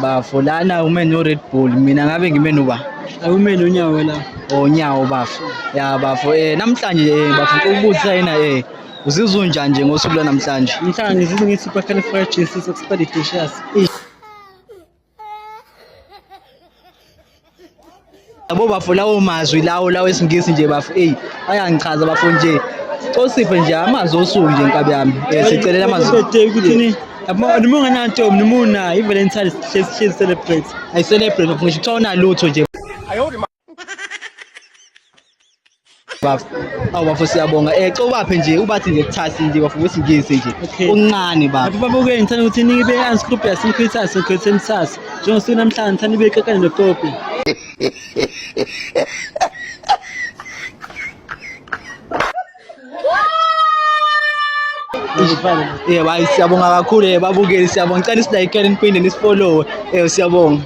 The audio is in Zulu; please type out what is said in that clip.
bafo lana umene no Red Bull mina ngabe ngimene uba Awumene unyawo la. onyawo bafo ya bafo namhlanje bafo ukubuzisa yena uzizwa unjani nje ngosuku lwanamhlanje Mhlawumbe ngizizwe ngi-supercalifragilisticexpialidocious. yabo bafo lawo mazwi lawo esingisi nje bafo ayangichaza bafo nje osiphe nje amazwi osuku nje nkabi yami sicelela amazwi ukuthi noma unganantombi noma unayo i-Valentine sihlezi celebrate. I celebrate bafo ngisho kuthiwa unalutho nje bafo awu bafo siyabonga cobaphe nje ubathi nje kuthasi nje bafo wesingisi nje uncane bafo Baba ngithanda ukuthi nibe unscrupulous increases ngikhethe msasa njengosuku namhlanje ngithanda nibe ekekane nopopi. Bayi siyabonga kakhulu babukeli siyabonga ngicela isilike niphinde nisifollow siyabonga